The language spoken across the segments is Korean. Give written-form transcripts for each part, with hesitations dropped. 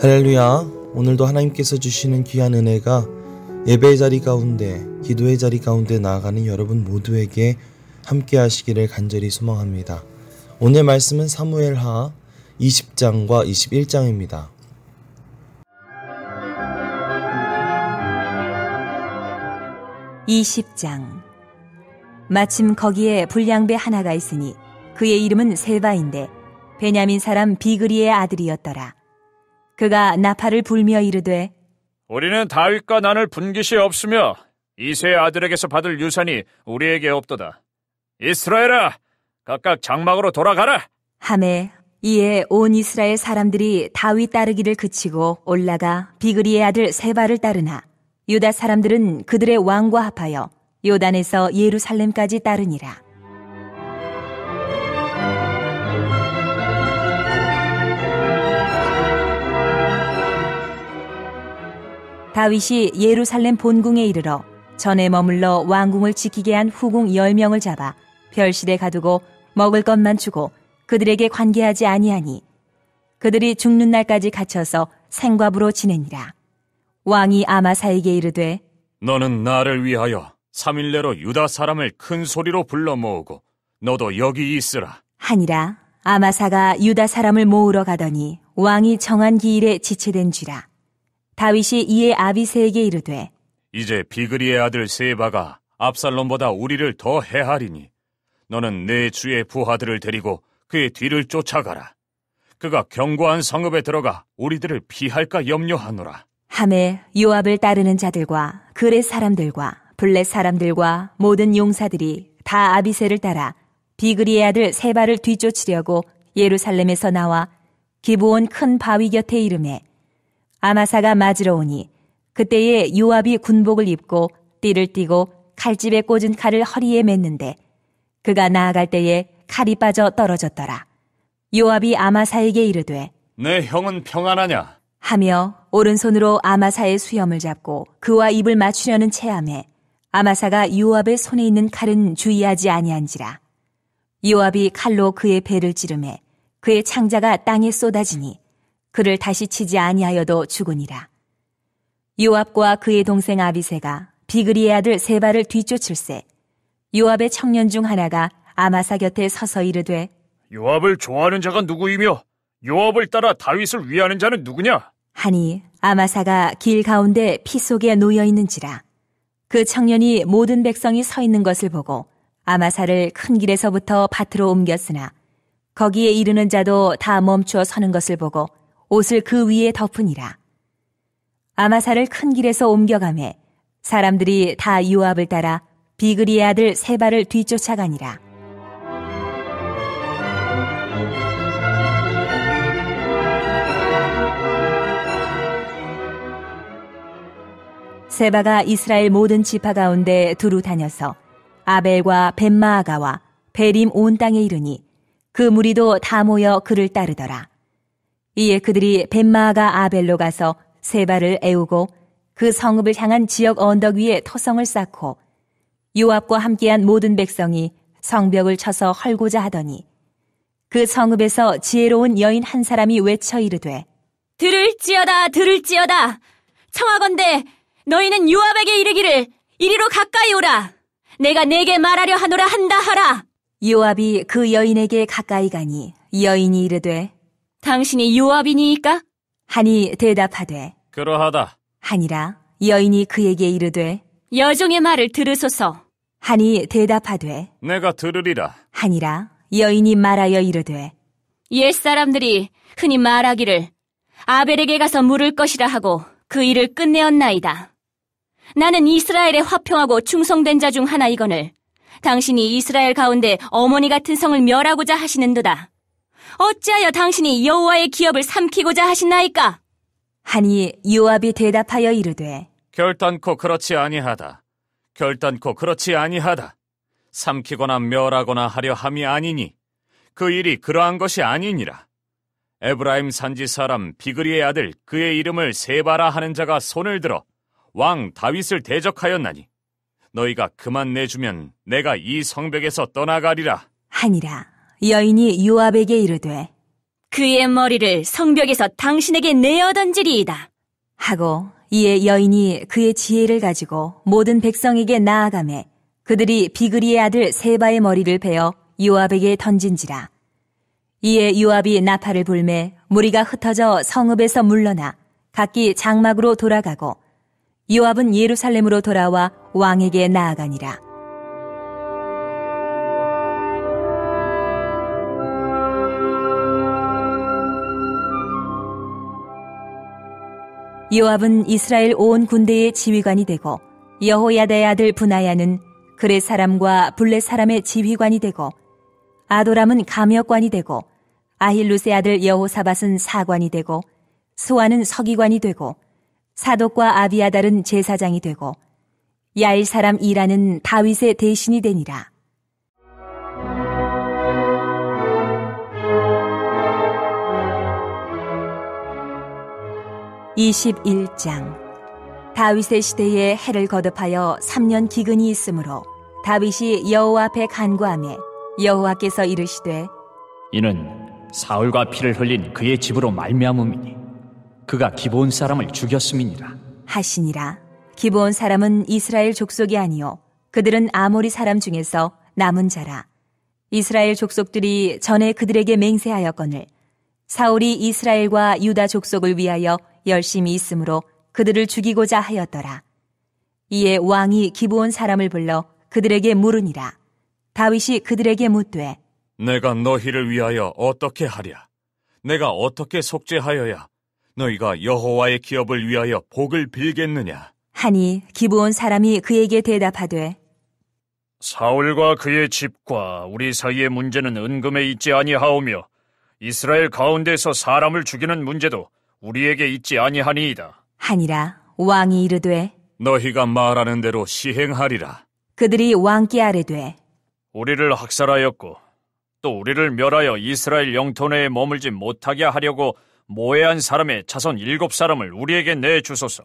할렐루야. 오늘도 하나님께서 주시는 귀한 은혜가 예배의 자리 가운데, 기도의 자리 가운데 나아가는 여러분 모두에게 함께 하시기를 간절히 소망합니다. 오늘 말씀은 사무엘하 20장과 21장입니다. 마침 거기에 불량배 하나가 있으니 그의 이름은 세바인데 베냐민 사람 비그리의 아들이었더라. 그가 나팔을 불며 이르되 우리는 다윗과 난을 분깃이 없으며 이새의 아들에게서 받을 유산이 우리에게 없도다. 이스라엘아, 각각 장막으로 돌아가라. 하매 이에 온 이스라엘 사람들이 다윗 따르기를 그치고 올라가 비그리의 아들 세바를 따르나 유다 사람들은 그들의 왕과 합하여 요단에서 예루살렘까지 따르니라. 다윗이 예루살렘 본궁에 이르러 전에 머물러 왕궁을 지키게 한 후궁 10명을 잡아 별실에 가두고 먹을 것만 주고 그들에게 관계하지 아니하니 그들이 죽는 날까지 갇혀서 생과부로 지내니라. 왕이 아마사에게 이르되 너는 나를 위하여 3일 내로 유다 사람을 큰 소리로 불러 모으고 너도 여기 있으라 하니라. 아마사가 유다 사람을 모으러 가더니 왕이 정한 기일에 지체된지라. 다윗이 이에 아비새에게 이르되 이제 비그리의 아들 세바가 압살롬보다 우리를 더 해하리니 너는 내 주의 부하들을 데리고 그의 뒤를 쫓아가라. 그가 견고한 성읍에 들어가 우리들을 피할까 염려하노라. 하매 요압을 따르는 자들과 그렛 사람들과 블렛 사람들과 모든 용사들이 다 아비새를 따라 비그리의 아들 세바를 뒤쫓으려고 예루살렘에서 나와 기브온 큰 바위 곁에 이르매 아마사가 맞으러 오니 그때에 요압이 군복을 입고 띠를 띠고 칼집에 꽂은 칼을 허리에 맸는데 그가 나아갈 때에 칼이 빠져 떨어졌더라. 요압이 아마사에게 이르되 내 형은 평안하냐? 하며 오른손으로 아마사의 수염을 잡고 그와 입을 맞추려는 체함에 아마사가 요압의 손에 있는 칼은 주의하지 아니한지라. 요압이 칼로 그의 배를 찌르매 그의 창자가 땅에 쏟아지니 그를 다시 치지 아니하여도 죽으니라. 요압과 그의 동생 아비새가 비그리의 아들 세바를 뒤쫓을세 요압의 청년 중 하나가 아마사 곁에 서서 이르되 요압을 좋아하는 자가 누구이며 요압을 따라 다윗을 위하는 자는 누구냐? 하니 아마사가 길 가운데 피 속에 놓여 있는지라. 그 청년이 모든 백성이 서 있는 것을 보고 아마사를 큰 길에서부터 밭으로 옮겼으나 거기에 이르는 자도 다 멈추어 서는 것을 보고 옷을 그 위에 덮으니라. 아마사를 큰 길에서 옮겨가매 사람들이 다 요압을 따라 비그리의 아들 세바를 뒤쫓아가니라. 세바가 이스라엘 모든 지파 가운데 두루 다녀서 아벨과 벳마아가와 베림 온 땅에 이르니 그 무리도 다 모여 그를 따르더라. 이에 그들이 벳마아가 아벨로 가서 세바를 애우고 그 성읍을 향한 지역 언덕 위에 토성을 쌓고 요압과 함께한 모든 백성이 성벽을 쳐서 헐고자 하더니 그 성읍에서 지혜로운 여인 한 사람이 외쳐 이르되 들을지어다 들을지어다 청하건대 너희는 요압에게 이르기를 이리로 가까이 오라. 내가 내게 말하려 하노라 한다 하라. 요압이 그 여인에게 가까이 가니 여인이 이르되 당신이 요압이니이까? 하니 대답하되 그러하다 하니라. 여인이 그에게 이르되 여종의 말을 들으소서. 하니 대답하되 내가 들으리라 하니라. 여인이 말하여 이르되 옛사람들이 흔히 말하기를 아벨에게 가서 물을 것이라 하고 그 일을 끝내었나이다. 나는 이스라엘에 화평하고 충성된 자 중 하나이거늘 당신이 이스라엘 가운데 어머니 같은 성을 멸하고자 하시는도다. 어찌하여 당신이 여호와의 기업을 삼키고자 하시나이까? 하니 요압이 대답하여 이르되 결단코 그렇지 아니하다. 결단코 그렇지 아니하다. 삼키거나 멸하거나 하려 함이 아니니 그 일이 그러한 것이 아니니라. 에브라임 산지 사람 비그리의 아들 그의 이름을 세바라 하는 자가 손을 들어 왕 다윗을 대적하였나니 너희가 그만 내주면 내가 이 성벽에서 떠나가리라 하니라. 여인이 요압에게 이르되 그의 머리를 성벽에서 당신에게 내어 던지리이다. 하고 이에 여인이 그의 지혜를 가지고 모든 백성에게 나아가매 그들이 비그리의 아들 세바의 머리를 베어 요압에게 던진지라. 이에 요압이 나팔을 불매 무리가 흩어져 성읍에서 물러나 각기 장막으로 돌아가고 요압은 예루살렘으로 돌아와 왕에게 나아가니라. 요압은 이스라엘 온 군대의 지휘관이 되고 여호야다의 아들 브나야는 그렛 사람과 블렛 사람의 지휘관이 되고 아도람은 감역관이 되고 아힐룻의 아들 여호사밧은 사관이 되고 스와는 서기관이 되고 사독과 아비아달은 제사장이 되고 야일 사람 이라는 다윗의 대신이 되니라. (21장) 다윗의 시대에 해를 거듭하여 3년 기근이 있으므로 다윗이 여호와 앞에 간구하매 여호와께서 이르시되 이는 사울과 피를 흘린 그의 집으로 말미암음이니 그가 기브온 사람을 죽였음이니라 하시니라. 기브온 사람은 이스라엘 족속이 아니요 그들은 아모리 사람 중에서 남은 자라. 이스라엘 족속들이 전에 그들에게 맹세하였거늘 사울이 이스라엘과 유다 족속을 위하여 열심히 있으므로 그들을 죽이고자 하였더라. 이에 왕이 기브온 사람을 불러 그들에게 물으니라. 다윗이 그들에게 묻되 내가 너희를 위하여 어떻게 하랴? 내가 어떻게 속죄하여야 너희가 여호와의 기업을 위하여 복을 빌겠느냐? 하니 기브온 사람이 그에게 대답하되 사울과 그의 집과 우리 사이의 문제는 은금에 있지 아니하오며 이스라엘 가운데서 사람을 죽이는 문제도 우리에게 있지 아니하니이다. 하니라. 왕이 이르되 너희가 말하는 대로 시행하리라. 그들이 왕께 아뢰되 우리를 학살하였고 또 우리를 멸하여 이스라엘 영토 내에 머물지 못하게 하려고 모해한 사람의 자손 7사람을 우리에게 내주소서.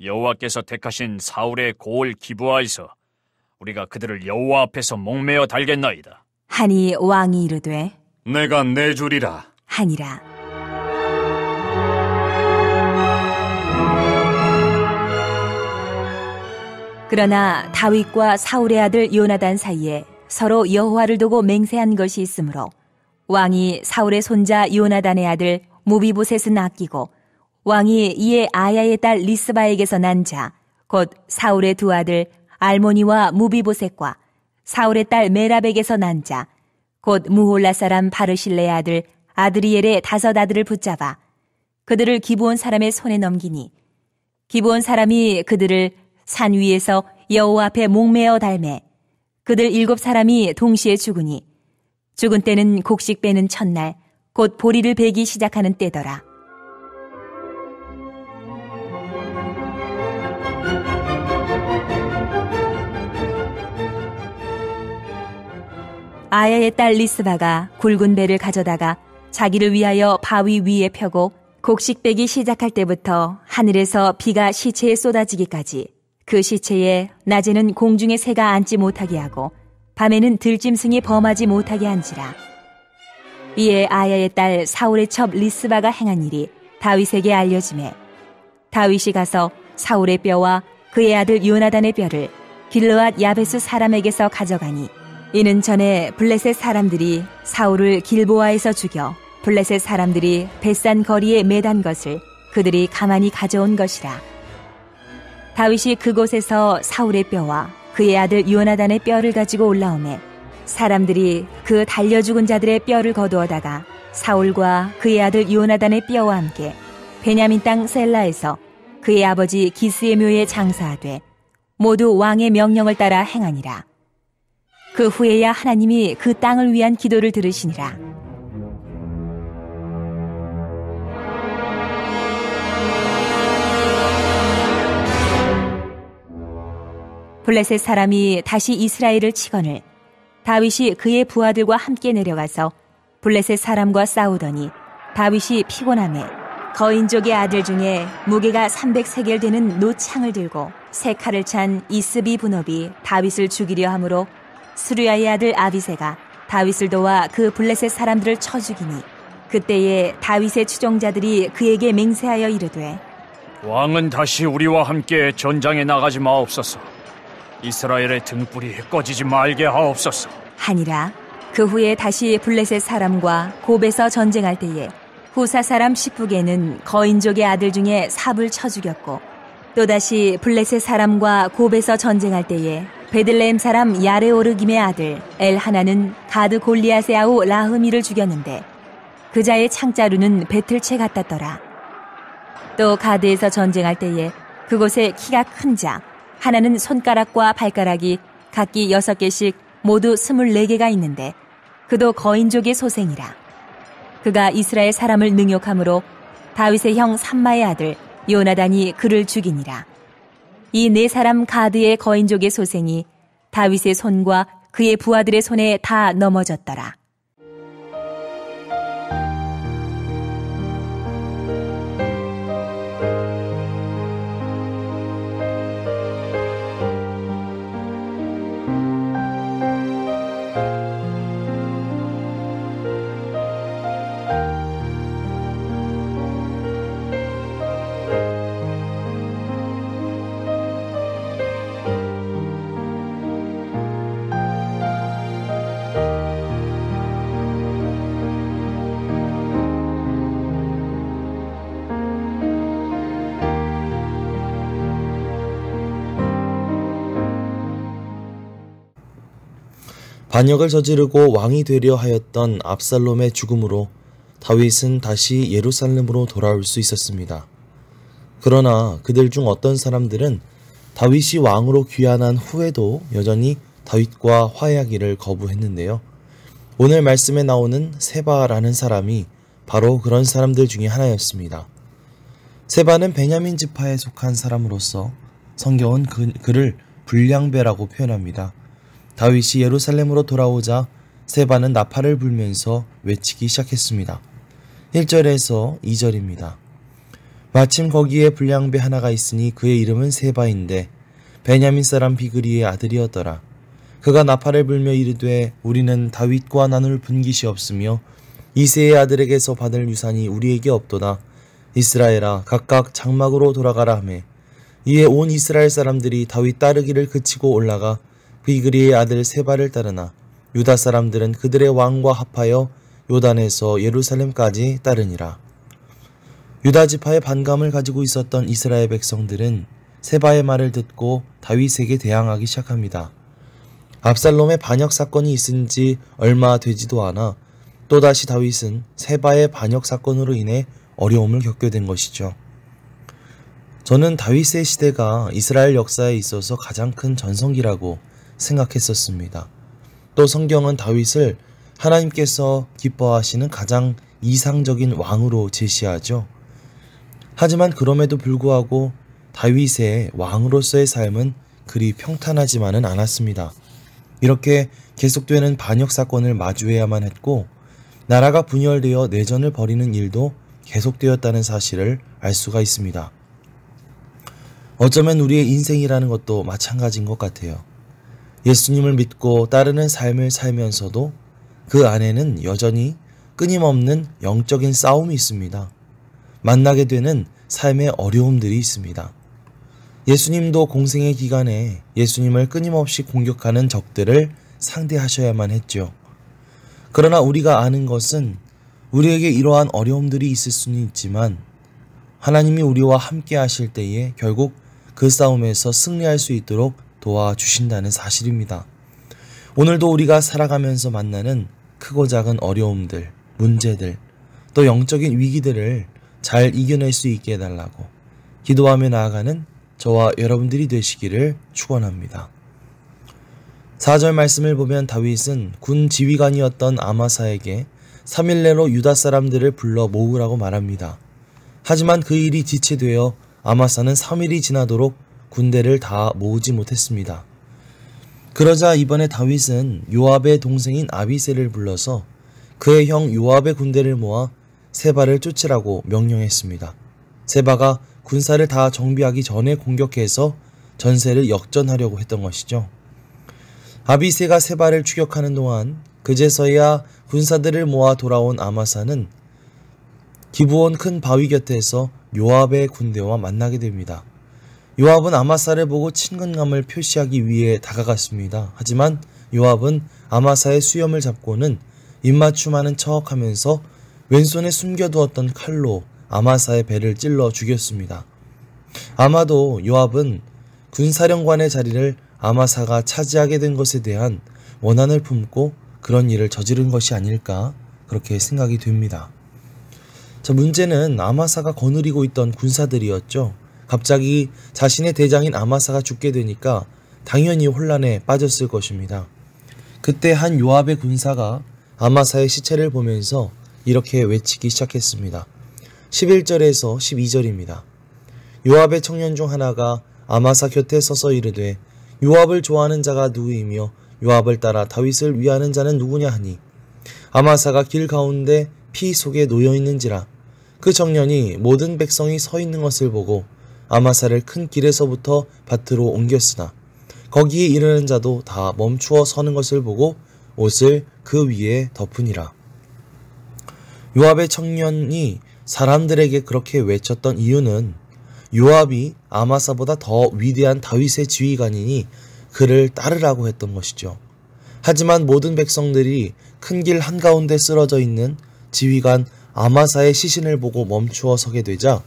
여호와께서 택하신 사울의 고을 기브아에서 우리가 그들을 여호와 앞에서 목매어 달겠나이다. 하니 왕이 이르되 내가 내주리라. 하니라. 그러나 다윗과 사울의 아들 요나단 사이에 서로 여호와를 두고 맹세한 것이 있으므로 왕이 사울의 손자 요나단의 아들 무비보셋은 아끼고 왕이 이에 아야의 딸 리스바에게서 난 자 곧 사울의 두 아들 알모니와 무비보셋과 사울의 딸 메랍에게서 난 자 곧 무홀라 사람 바르실레의 아들 아드리엘의 5 아들을 붙잡아 그들을 기브온 사람의 손에 넘기니 기브온 사람이 그들을 산 위에서 여호와 앞에 목매어 달매 그들 7사람이 동시에 죽으니 죽은 때는 곡식 빼는 첫날 곧 보리를 베기 시작하는 때더라. 아야의 딸 리스바가 굵은 배를 가져다가 자기를 위하여 바위 위에 펴고 곡식 빼기 시작할 때부터 하늘에서 비가 시체에 쏟아지기까지 그 시체에 낮에는 공중의 새가 앉지 못하게 하고 밤에는 들짐승이 범하지 못하게 한지라. 이에 아야의 딸 사울의 첩 리스바가 행한 일이 다윗에게 알려지매 다윗이 가서 사울의 뼈와 그의 아들 요나단의 뼈를 길르앗 야베스 사람에게서 가져가니 이는 전에 블레셋 사람들이 사울을 길보아에서 죽여 블레셋 사람들이 벳산 거리에 매단 것을 그들이 가만히 가져온 것이라. 다윗이 그곳에서 사울의 뼈와 그의 아들 요나단의 뼈를 가지고 올라오매 사람들이 그 달려 죽은 자들의 뼈를 거두어다가 사울과 그의 아들 요나단의 뼈와 함께 베냐민 땅 셀라에서 그의 아버지 기스의 묘에 장사하되 모두 왕의 명령을 따라 행하니라. 그 후에야 하나님이 그 땅을 위한 기도를 들으시니라. 블레셋 사람이 다시 이스라엘을 치거늘 다윗이 그의 부하들과 함께 내려가서 블레셋 사람과 싸우더니 다윗이 피곤하매 거인족의 아들 중에 무게가 300세겔 되는 노창을 들고 3칼을 찬 이스비 분업이 다윗을 죽이려 하므로 스루야의 아들 아비새가 다윗을 도와 그 블레셋 사람들을 쳐 죽이니 그때에 다윗의 추종자들이 그에게 맹세하여 이르되 왕은 다시 우리와 함께 전장에 나가지 마옵소서. 이스라엘의 등불이 꺼지지 말게 하옵소서. 하니라. 그 후에 다시 블레셋 사람과 곱에서 전쟁할 때에 후사 사람 시프게는 거인족의 아들 중에 삽을 쳐 죽였고, 또다시 블레셋 사람과 곱에서 전쟁할 때에 베들레헴 사람 야레오르김의 아들 엘하나는 가드 골리앗의 아우 라흐미를 죽였는데 그 자의 창자루는 배틀채 같았더라. 또 가드에서 전쟁할 때에 그곳에 키가 큰 자 하나는 손가락과 발가락이 각기 6개씩 모두 24개가 있는데 그도 거인족의 소생이라. 그가 이스라엘 사람을 능욕함으로 다윗의 형 삼마의 아들 요나단이 그를 죽이니라. 이 4사람 가드의 거인족의 소생이 다윗의 손과 그의 부하들의 손에 다 넘어졌더라. 반역을 저지르고 왕이 되려 하였던 압살롬의 죽음으로 다윗은 다시 예루살렘으로 돌아올 수 있었습니다. 그러나 그들 중 어떤 사람들은 다윗이 왕으로 귀환한 후에도 여전히 다윗과 화해하기를 거부했는데요. 오늘 말씀에 나오는 세바라는 사람이 바로 그런 사람들 중에 하나였습니다. 세바는 베냐민 지파에 속한 사람으로서 성경은 그를 불량배라고 표현합니다. 다윗이 예루살렘으로 돌아오자 세바는 나팔을 불면서 외치기 시작했습니다. 1절에서 2절입니다. 마침 거기에 불량배 하나가 있으니 그의 이름은 세바인데 베냐민 사람 비그리의 아들이었더라. 그가 나팔을 불며 이르되 우리는 다윗과 나눌 분깃이 없으며 이새의 아들에게서 받을 유산이 우리에게 없도다. 이스라엘아 각각 장막으로 돌아가라 하매 이에 온 이스라엘 사람들이 다윗 따르기를 그치고 올라가 비그리의 아들 세바를 따르나 유다 사람들은 그들의 왕과 합하여 요단에서 예루살렘까지 따르니라. 유다 지파의 반감을 가지고 있었던 이스라엘 백성들은 세바의 말을 듣고 다윗에게 대항하기 시작합니다. 압살롬의 반역 사건이 있은 지 얼마 되지도 않아 또다시 다윗은 세바의 반역 사건으로 인해 어려움을 겪게 된 것이죠. 저는 다윗의 시대가 이스라엘 역사에 있어서 가장 큰 전성기라고 생각했었습니다. 또 성경은 다윗을 하나님께서 기뻐하시는 가장 이상적인 왕으로 제시하죠. 하지만 그럼에도 불구하고 다윗의 왕으로서의 삶은 그리 평탄하지만은 않았습니다. 이렇게 계속되는 반역 사건을 마주해야만 했고 나라가 분열되어 내전을 벌이는 일도 계속되었다는 사실을 알 수가 있습니다. 어쩌면 우리의 인생이라는 것도 마찬가지인 것 같아요. 예수님을 믿고 따르는 삶을 살면서도 그 안에는 여전히 끊임없는 영적인 싸움이 있습니다. 만나게 되는 삶의 어려움들이 있습니다. 예수님도 공생의 기간에 예수님을 끊임없이 공격하는 적들을 상대하셔야만 했죠. 그러나 우리가 아는 것은 우리에게 이러한 어려움들이 있을 수는 있지만 하나님이 우리와 함께 하실 때에 결국 그 싸움에서 승리할 수 있도록 도와주신다는 사실입니다. 오늘도 우리가 살아가면서 만나는 크고 작은 어려움들, 문제들, 또 영적인 위기들을 잘 이겨낼 수 있게 해달라고 기도하며 나아가는 저와 여러분들이 되시기를 축원합니다. 4절 말씀을 보면 다윗은 군 지휘관이었던 아마사에게 3일 내로 유다 사람들을 불러 모으라고 말합니다. 하지만 그 일이 지체되어 아마사는 3일이 지나도록 군대를 다 모으지 못했습니다. 그러자 이번에 다윗은 요압의 동생인 아비새를 불러서 그의 형 요압의 군대를 모아 세바를 쫓으라고 명령했습니다. 세바가 군사를 다 정비하기 전에 공격해서 전세를 역전하려고 했던 것이죠. 아비새가 세바를 추격하는 동안 그제서야 군사들을 모아 돌아온 아마사는 기브온 큰 바위 곁에서 요압의 군대와 만나게 됩니다. 요압은 아마사를 보고 친근감을 표시하기 위해 다가갔습니다. 하지만 요압은 아마사의 수염을 잡고는 입맞춤하는 척하면서 왼손에 숨겨두었던 칼로 아마사의 배를 찔러 죽였습니다. 아마도 요압은 군사령관의 자리를 아마사가 차지하게 된 것에 대한 원한을 품고 그런 일을 저지른 것이 아닐까 그렇게 생각이 됩니다. 자, 문제는 아마사가 거느리고 있던 군사들이었죠. 갑자기 자신의 대장인 아마사가 죽게 되니까 당연히 혼란에 빠졌을 것입니다. 그때 한 요압의 군사가 아마사의 시체를 보면서 이렇게 외치기 시작했습니다. 11절에서 12절입니다. 요압의 청년 중 하나가 아마사 곁에 서서 이르되 요압을 좋아하는 자가 누구이며 요압을 따라 다윗을 위하는 자는 누구냐 하니 아마사가 길 가운데 피 속에 놓여 있는지라. 그 청년이 모든 백성이 서 있는 것을 보고 아마사를 큰 길에서부터 밭으로 옮겼으나 거기에 이르는 자도 다 멈추어 서는 것을 보고 옷을 그 위에 덮으니라. 요압의 청년이 사람들에게 그렇게 외쳤던 이유는 요압이 아마사보다 더 위대한 다윗의 지휘관이니 그를 따르라고 했던 것이죠. 하지만 모든 백성들이 큰 길 한가운데 쓰러져 있는 지휘관 아마사의 시신을 보고 멈추어 서게 되자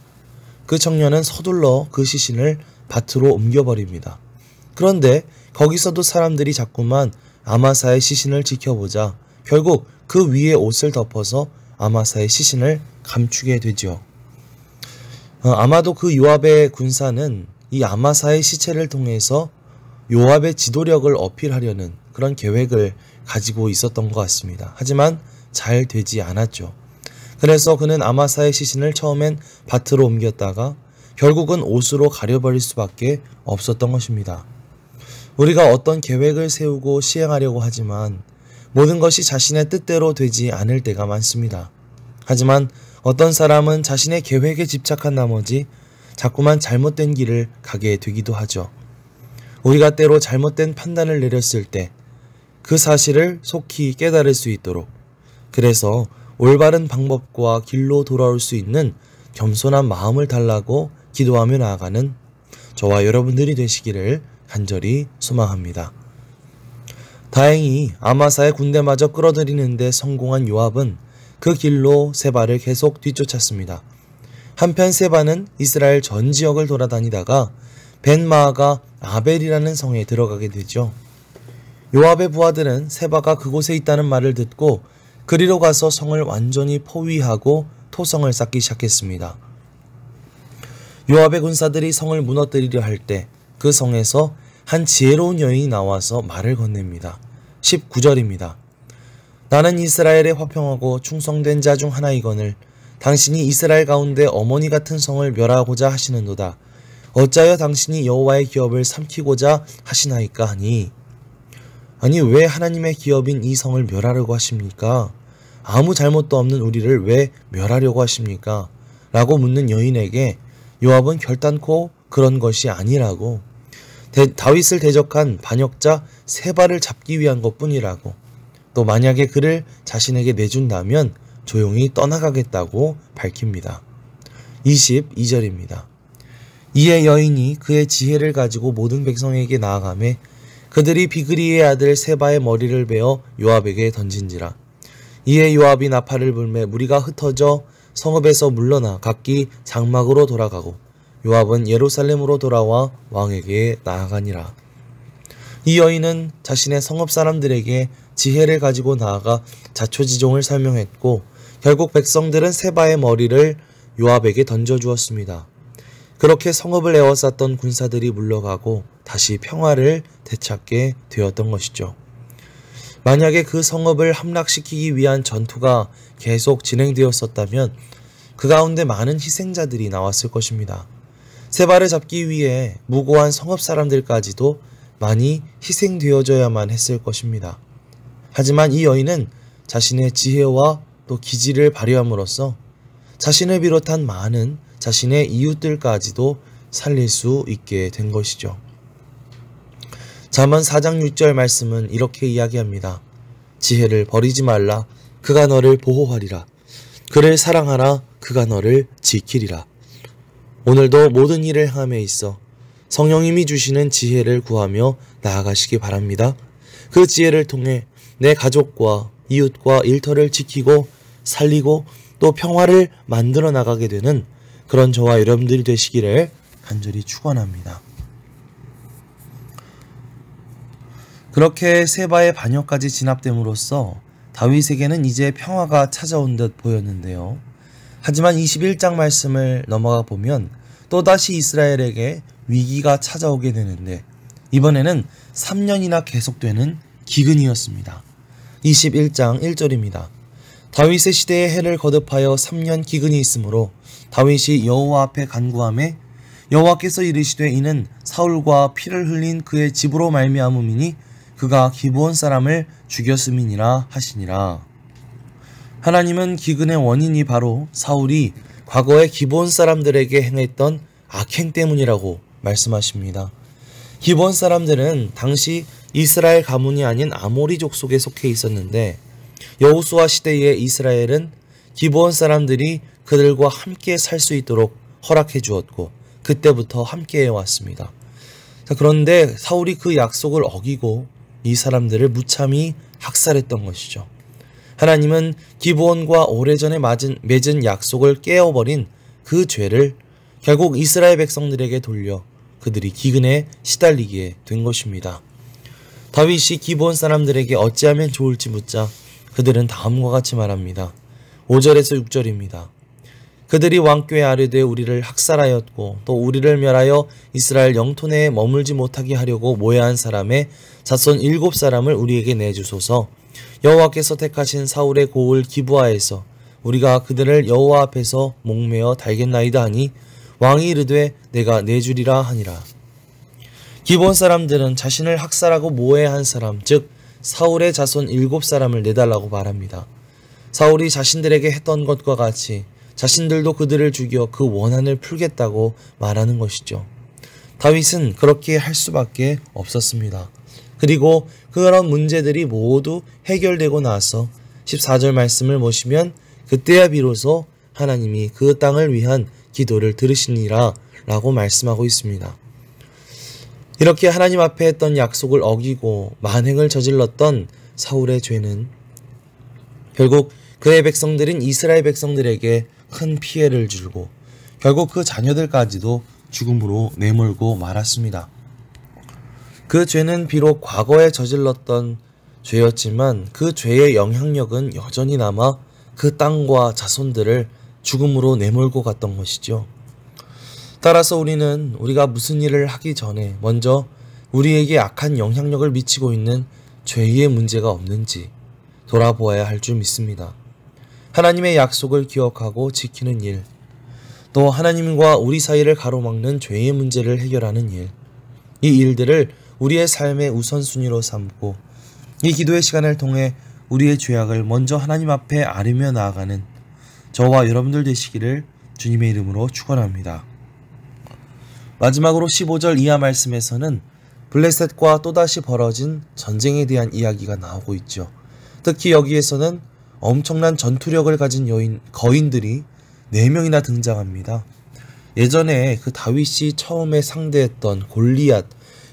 그 청년은 서둘러 그 시신을 밭으로 옮겨버립니다. 그런데 거기서도 사람들이 자꾸만 아마사의 시신을 지켜보자 결국 그 위에 옷을 덮어서 아마사의 시신을 감추게 되죠. 아마도 그 요압의 군사는 이 아마사의 시체를 통해서 요압의 지도력을 어필하려는 그런 계획을 가지고 있었던 것 같습니다. 하지만 잘 되지 않았죠. 그래서 그는 아마사의 시신을 처음엔 밭으로 옮겼다가 결국은 옷으로 가려버릴 수밖에 없었던 것입니다. 우리가 어떤 계획을 세우고 시행하려고 하지만 모든 것이 자신의 뜻대로 되지 않을 때가 많습니다. 하지만 어떤 사람은 자신의 계획에 집착한 나머지 자꾸만 잘못된 길을 가게 되기도 하죠. 우리가 때로 잘못된 판단을 내렸을 때 그 사실을 속히 깨달을 수 있도록, 그래서 올바른 방법과 길로 돌아올 수 있는 겸손한 마음을 달라고 기도하며 나아가는 저와 여러분들이 되시기를 간절히 소망합니다. 다행히 아마사의 군대마저 끌어들이는 데 성공한 요압은 그 길로 세바를 계속 뒤쫓았습니다. 한편 세바는 이스라엘 전 지역을 돌아다니다가 벤마아가 아벨이라는 성에 들어가게 되죠. 요압의 부하들은 세바가 그곳에 있다는 말을 듣고 그리로 가서 성을 완전히 포위하고 토성을 쌓기 시작했습니다. 요압의 군사들이 성을 무너뜨리려 할 때 그 성에서 한 지혜로운 여인이 나와서 말을 건넵니다. 19절입니다. 나는 이스라엘에 화평하고 충성된 자 중 하나이거늘 당신이 이스라엘 가운데 어머니 같은 성을 멸하고자 하시는도다. 어찌하여 당신이 여호와의 기업을 삼키고자 하시나이까 하니, 아니 왜 하나님의 기업인 이 성을 멸하려고 하십니까? 아무 잘못도 없는 우리를 왜 멸하려고 하십니까? 라고 묻는 여인에게 요압은 결단코 그런 것이 아니라고, 다윗을 대적한 반역자 세바를 잡기 위한 것뿐이라고, 또 만약에 그를 자신에게 내준다면 조용히 떠나가겠다고 밝힙니다. 22절입니다. 이에 여인이 그의 지혜를 가지고 모든 백성에게 나아가매 그들이 비그리의 아들 세바의 머리를 베어 요압에게 던진지라. 이에 요압이 나팔을 불매 무리가 흩어져 성읍에서 물러나 각기 장막으로 돌아가고 요압은 예루살렘으로 돌아와 왕에게 나아가니라. 이 여인은 자신의 성읍 사람들에게 지혜를 가지고 나아가 자초지종을 설명했고 결국 백성들은 세바의 머리를 요압에게 던져주었습니다. 그렇게 성읍을 에워쌌던 군사들이 물러가고 다시 평화를 되찾게 되었던 것이죠. 만약에 그 성읍을 함락시키기 위한 전투가 계속 진행되었었다면 그 가운데 많은 희생자들이 나왔을 것입니다. 세바를 잡기 위해 무고한 성읍 사람들까지도 많이 희생되어져야만 했을 것입니다. 하지만 이 여인은 자신의 지혜와 또 기지를 발휘함으로써 자신을 비롯한 많은 자신의 이웃들까지도 살릴 수 있게 된 것이죠. 잠언 4장 6절 말씀은 이렇게 이야기합니다. 지혜를 버리지 말라. 그가 너를 보호하리라. 그를 사랑하라. 그가 너를 지키리라. 오늘도 모든 일을 행함에 있어 성령님이 주시는 지혜를 구하며 나아가시기 바랍니다. 그 지혜를 통해 내 가족과 이웃과 일터를 지키고 살리고 또 평화를 만들어 나가게 되는 그런 저와 여러분들이 되시기를 간절히 축원합니다. 그렇게 세바의 반역까지 진압됨으로써 다윗에게는 이제 평화가 찾아온 듯 보였는데요. 하지만 21장 말씀을 넘어가 보면 또다시 이스라엘에게 위기가 찾아오게 되는데 이번에는 3년이나 계속되는 기근이었습니다. 21장 1절입니다. 다윗의 시대에 해를 거듭하여 3년 기근이 있으므로 다윗이 여호와 앞에 간구하매 여호와께서 이르시되 이는 사울과 피를 흘린 그의 집으로 말미암음이니 그가 기브온 사람을 죽였음이니라 하시니라. 하나님은 기근의 원인이 바로 사울이 과거에 기브온 사람들에게 행했던 악행 때문이라고 말씀하십니다. 기브온 사람들은 당시 이스라엘 가문이 아닌 아모리족 속에 속해 있었는데 여호수아 시대의 이스라엘은 기브온 사람들이 그들과 함께 살 수 있도록 허락해 주었고 그때부터 함께 해왔습니다. 그런데 사울이 그 약속을 어기고 이 사람들을 무참히 학살했던 것이죠. 하나님은 기브온과 오래전에 맺은 약속을 깨어버린 그 죄를 결국 이스라엘 백성들에게 돌려 그들이 기근에 시달리게 된 것입니다. 다윗이 기브온 사람들에게 어찌하면 좋을지 묻자 그들은 다음과 같이 말합니다. 5절에서 6절입니다. 그들이 왕께 아뢰되 우리를 학살하였고 또 우리를 멸하여 이스라엘 영토 내에 머물지 못하게 하려고 모해한 사람의 자손 7사람을 우리에게 내주소서. 여호와께서 택하신 사울의 고을 기브아에서 우리가 그들을 여호와 앞에서 목매어 달겠나이다 하니 왕이 이르되 내가 내주리라 하니라. 기브온 사람들은 자신을 학살하고 모해한 사람 즉 사울의 자손 7사람을 내달라고 말합니다. 사울이 자신들에게 했던 것과 같이 자신들도 그들을 죽여 그 원한을 풀겠다고 말하는 것이죠. 다윗은 그렇게 할 수밖에 없었습니다. 그리고 그런 문제들이 모두 해결되고 나서 14절 말씀을 보시면 그때야 비로소 하나님이 그 땅을 위한 기도를 들으시니라 라고 말씀하고 있습니다. 이렇게 하나님 앞에 했던 약속을 어기고 만행을 저질렀던 사울의 죄는 결국 그의 백성들인 이스라엘 백성들에게 큰 피해를 주고 결국 그 자녀들까지도 죽음으로 내몰고 말았습니다. 그 죄는 비록 과거에 저질렀던 죄였지만 그 죄의 영향력은 여전히 남아 그 땅과 자손들을 죽음으로 내몰고 갔던 것이죠. 따라서 우리는 우리가 무슨 일을 하기 전에 먼저 우리에게 악한 영향력을 미치고 있는 죄의 문제가 없는지 돌아보아야 할 줄 믿습니다. 하나님의 약속을 기억하고 지키는 일, 또 하나님과 우리 사이를 가로막는 죄의 문제를 해결하는 일, 이 일들을 우리의 삶의 우선순위로 삼고 이 기도의 시간을 통해 우리의 죄악을 먼저 하나님 앞에 아뢰며 나아가는 저와 여러분들 되시기를 주님의 이름으로 축원합니다. 마지막으로 15절 이하 말씀에서는 블레셋과 또다시 벌어진 전쟁에 대한 이야기가 나오고 있죠. 특히 여기에서는 엄청난 전투력을 가진 거인들이 4명이나 등장합니다. 예전에 그 다윗이 처음에 상대했던 골리앗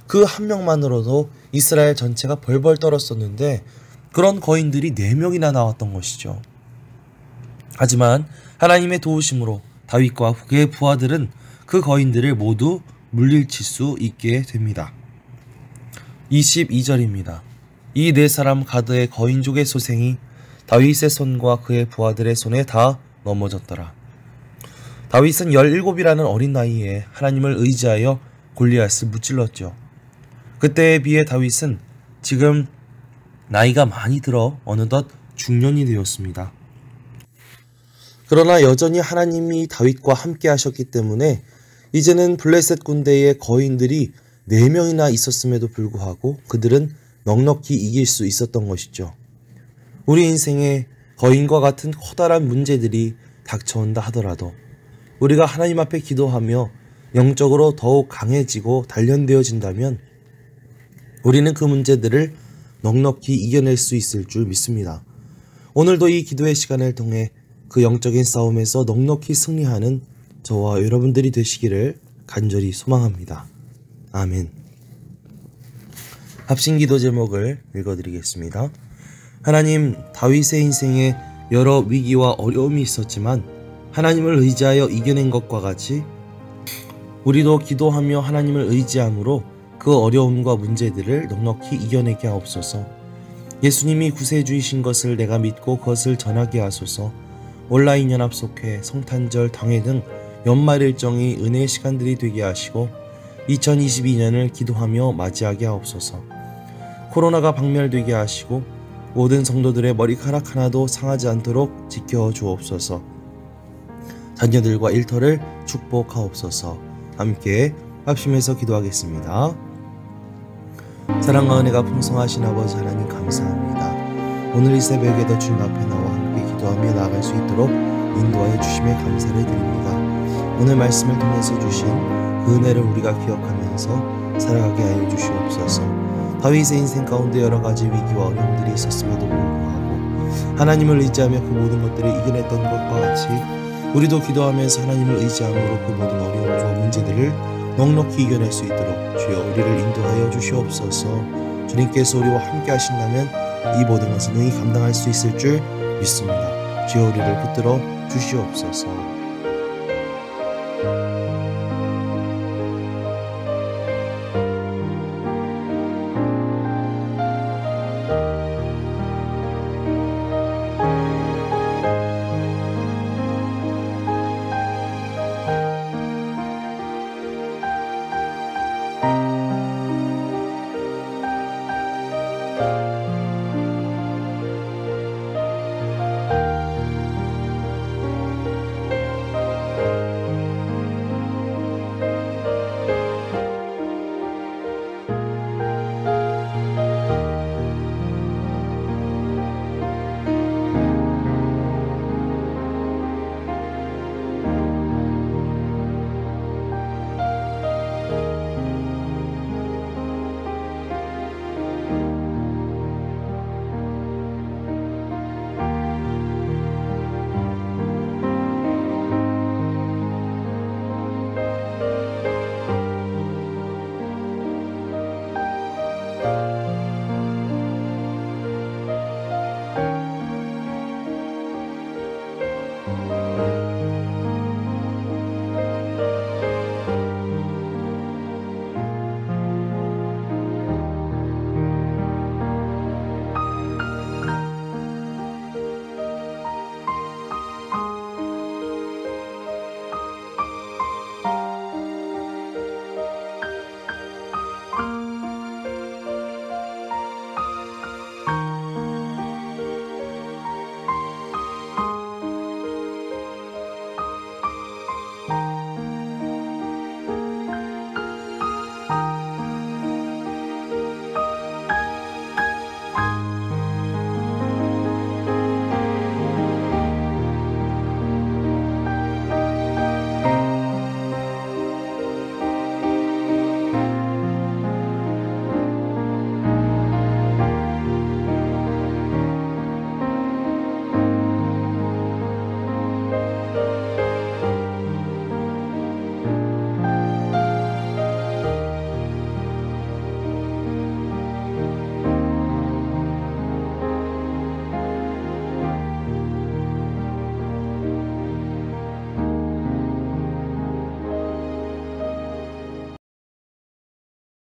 그 한 명만으로도 이스라엘 전체가 벌벌 떨었었는데 그런 거인들이 4명이나 나왔던 것이죠. 하지만 하나님의 도우심으로 다윗과 그의 부하들은 그 거인들을 모두 물리칠 수 있게 됩니다. 22절입니다. 이 4사람 가드의 거인족의 소생이 다윗의 손과 그의 부하들의 손에 다 넘어졌더라. 다윗은 17이라는 어린 나이에 하나님을 의지하여 골리앗을 무찔렀죠. 그때에 비해 다윗은 지금 나이가 많이 들어 어느덧 중년이 되었습니다. 그러나 여전히 하나님이 다윗과 함께 하셨기 때문에 이제는 블레셋 군대의 거인들이 4명이나 있었음에도 불구하고 그들은 넉넉히 이길 수 있었던 것이죠. 우리 인생에 거인과 같은 커다란 문제들이 닥쳐온다 하더라도 우리가 하나님 앞에 기도하며 영적으로 더욱 강해지고 단련되어진다면 우리는 그 문제들을 넉넉히 이겨낼 수 있을 줄 믿습니다. 오늘도 이 기도의 시간을 통해 그 영적인 싸움에서 넉넉히 승리하는 저와 여러분들이 되시기를 간절히 소망합니다. 아멘. 합심기도 제목을 읽어드리겠습니다. 하나님, 다윗의 인생에 여러 위기와 어려움이 있었지만 하나님을 의지하여 이겨낸 것과 같이 우리도 기도하며 하나님을 의지함으로 그 어려움과 문제들을 넉넉히 이겨내게 하옵소서. 예수님이 구세주이신 것을 내가 믿고 그것을 전하게 하소서. 온라인 연합 속회, 성탄절, 당회 등 연말 일정이 은혜의 시간들이 되게 하시고 2022년을 기도하며 맞이하게 하옵소서. 코로나가 박멸되게 하시고 모든 성도들의 머리카락 하나도 상하지 않도록 지켜주옵소서. 자녀들과 일터를 축복하옵소서. 함께 합심해서 기도하겠습니다. 사랑과 은혜가 풍성하신 아버지 하나님 감사합니다. 오늘 이 새벽에도 주님 앞에 나와 함께 기도하며 나아갈 수 있도록 인도하여 주심에 감사를 드립니다. 오늘 말씀을 통해서 주신 그 은혜를 우리가 기억하면서 살아가게 하여 주시옵소서. 다윗의 인생 가운데 여러 가지 위기와 어려움들이 있었음에도 불구하고 하나님을 의지하며 그 모든 것들을 이겨냈던 것과 같이 우리도 기도하면서 하나님을 의지함으로 그 모든 어려움과 문제들을 넉넉히 이겨낼 수 있도록 주여 우리를 인도하여 주시옵소서. 주님께서 우리와 함께 하신다면 이 모든 것은 능히 감당할 수 있을 줄 믿습니다. 주여 우리를 붙들어 주시옵소서.